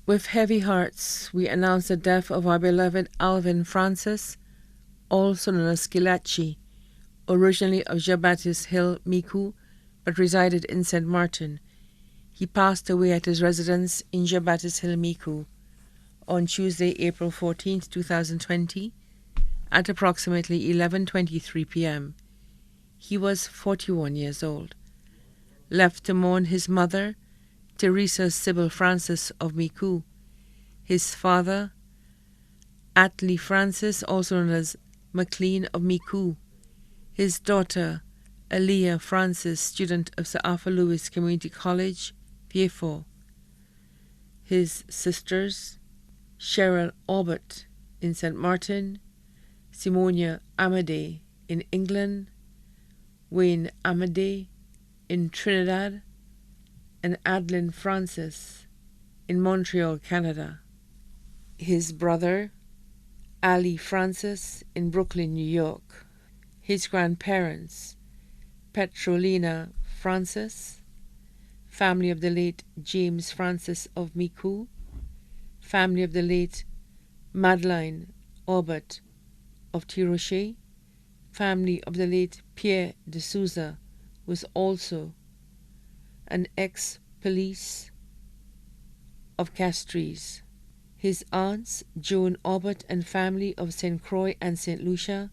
With heavy hearts, we announce the death of our beloved Alvin Francis, also known as Schillaci, originally of Jean-Baptiste Hill, Micoud, but resided in St. Martin. He passed away at his residence in Jean-Baptiste Hill, Micoud, on Tuesday, April 14, 2020, at approximately 11:23 p.m. He was 41 years old. Left to mourn his mother, Teresa Sybil Francis of Micoud, his father, Atlee Francis, also known as MacLean of Micoud, his daughter, Aaliyah Francis, student of Sir Arthur Lewis Community College, Pierrefort, his sisters, Cheryl Aubert in St. Martin, Simonia Amadei in England, Wayne Amadei in Trinidad, and Adeline Francis in Montreal, Canada. His brother, Ali Francis in Brooklyn, New York. His grandparents, Petrolina Francis, family of the late James Francis of Micoud, family of the late Madeleine Aubert of Tirocher, family of the late Pierre de Souza, who was also an ex-police of Castries. His aunts, Joan Aubert and family of St. Croix and St. Lucia,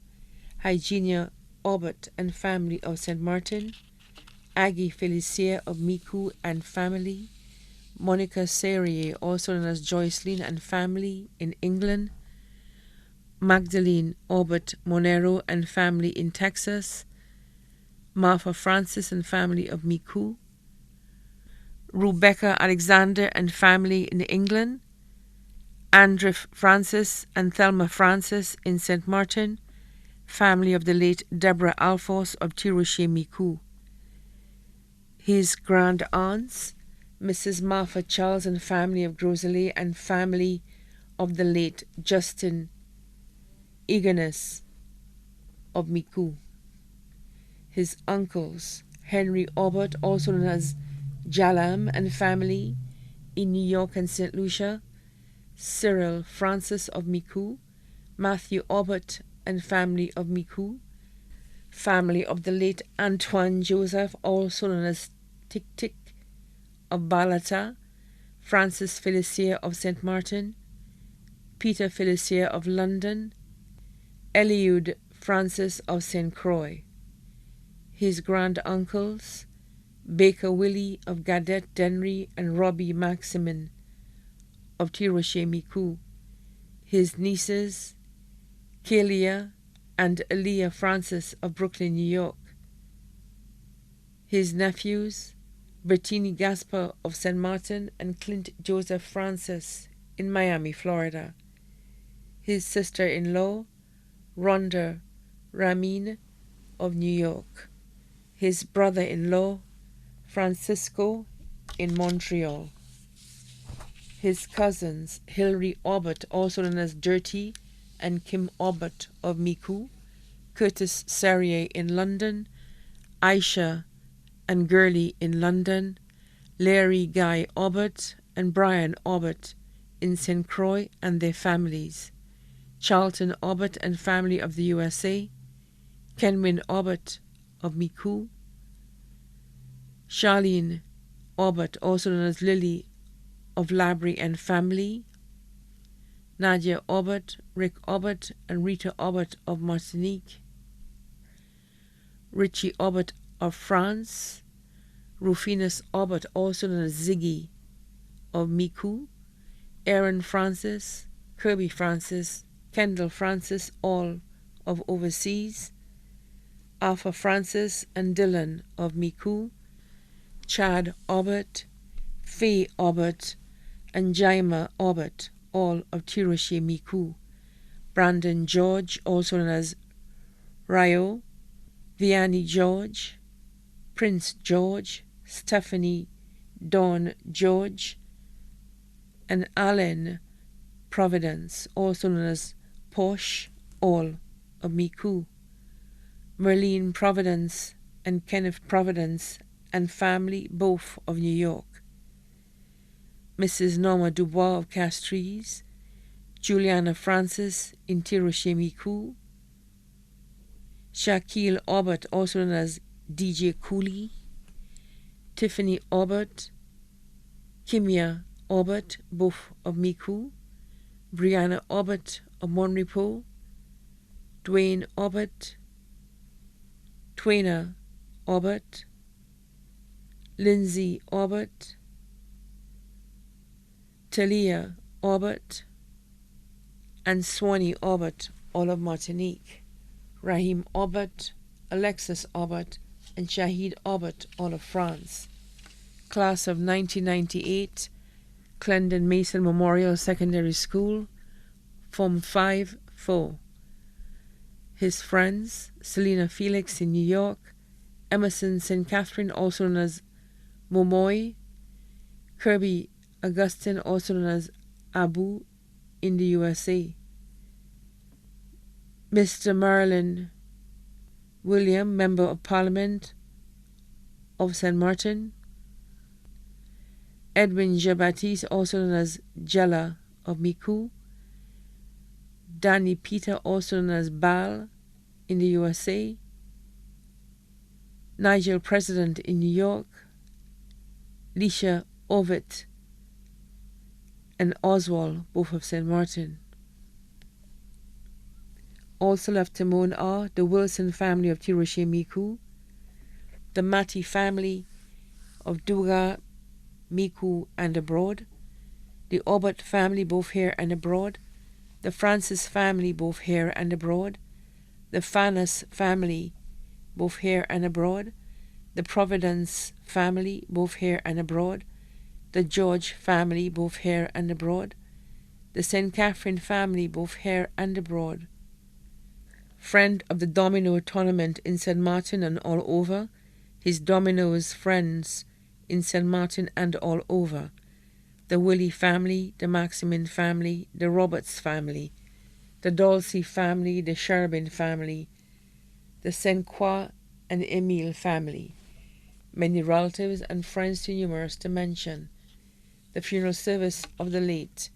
Hygienia Aubert and family of St. Martin, Aggie Felicier of Micoud and family, Monica Serrier, also known as Joycelyn and family in England, Magdalene Aubert Monero and family in Texas, Martha Francis and family of Micoud, Rebecca Alexander and family in England, Andrew Francis and Thelma Francis in St. Martin, family of the late Deborah Alphonse of Tirocher, Micoud. His grand aunts, Mrs. Martha Charles and family of Groselet and family of the late Justin Eagerness of Micoud. His uncles, Henry Aubert, also known as Jalam and family in New York and St. Lucia, Cyril Francis of Micoud, Matthew Aubert and family of Micoud, family of the late Antoine Joseph, also known as Tick Tick of Balata, Francis Felicier of St. Martin, Peter Felicier of London, Eliud Francis of St. Croix. His grand-uncles, Baker Willie of Gadet Denry and Robbie Maximin of Tirocher, Micoud. His nieces, Kalia and Aaliyah Francis of Brooklyn, New York. His nephews, Bertini Gaspar of St. Martin and Clint Joseph Francis in Miami, Florida. His sister-in-law, Rhonda Ramin of New York. His brother-in-law, Francisco in Montreal. His cousins, Hilary Aubert, also known as Dirty, and Kim Aubert of Micoud, Curtis Serrier in London, Aisha and Gurley in London, Larry Guy Aubert and Brian Aubert in St. Croix and their families, Charlton Aubert and family of the USA, Kenwin Aubert of Micoud, Charlene Aubert, also known as Lily of Labrie and family, Nadia Aubert, Rick Aubert, and Rita Aubert of Martinique, Richie Aubert of France, Rufinus Aubert, also known as Ziggy of Micoud, Aaron Francis, Kirby Francis, Kendall Francis, all of overseas, Arthur Francis and Dylan of Micoud, Chad Aubert, Faye Aubert, and Jaima Aubert, all of Tirocher, Micoud, Brandon George, also known as Rio, Vianney George, Prince George, Stephanie Dawn George, and Alan Providence, also known as Porsche, all of Micoud, Merlene Providence and Kenneth Providence and family, both of New York. Mrs. Norma Dubois of Castries, Juliana Francis in Tiroshimiku, Shaquille Aubert, also known as DJ Cooley, Tiffany Aubert, Kimia Aubert, both of Miku, Brianna Aubert of Monrepo, Dwayne Aubert, Twaina Aubert, Lindsay Aubert, Talia Aubert, and Swanee Aubert, all of Martinique, Raheem Aubert, Alexis Aubert, and Shahid Aubert, all of France. Class of 1998, Clendon Mason Memorial Secondary School, Form 5-4. His friends, Selena Felix in New York, Emerson St. Catherine, also known as Momoy, Kirby Augustine, also known as Abu, in the USA. Mr. Marilyn William, Member of Parliament of St. Martin, Edwin Jean-Baptiste, also known as Jella of Miku, Danny Peter, also known as Bal in the USA, Nigel President in New York, Lisha Ovid, and Oswald, both of St. Martin. Also left to mourn are the Wilson family of Tiroshimiku, the Mati family of Duga, Miku, and abroad, the Aubert family both here and abroad, the Francis family both here and abroad, the Fanas family both here and abroad, the Providence family both here and abroad, the George family both here and abroad, the St. Catherine family both here and abroad. Friend of the domino tournament in St. Martin and all over, his dominoes friends in St. Martin and all over, the Willie family, the Maximin family, the Roberts family, the Dulcie family, the Sherbin family, the St. Croix and the Emile family, many relatives and friends too numerous to mention. The funeral service of the late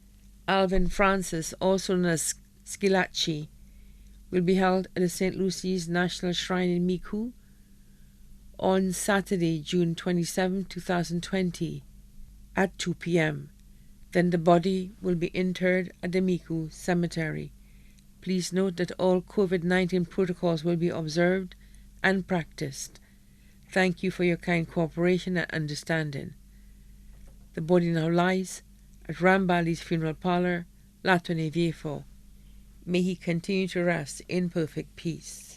Alvin Francis, also known as Schillaci, will be held at the St. Lucy's National Shrine in Miku on Saturday, June 27, 2020 at 2 p.m. Then the body will be interred at the Miku Cemetery. Please note that all COVID-19 protocols will be observed and practiced. Thank you for your kind cooperation and understanding. The body now lies at Rambali's funeral parlor, Latone Viejo. May he continue to rest in perfect peace.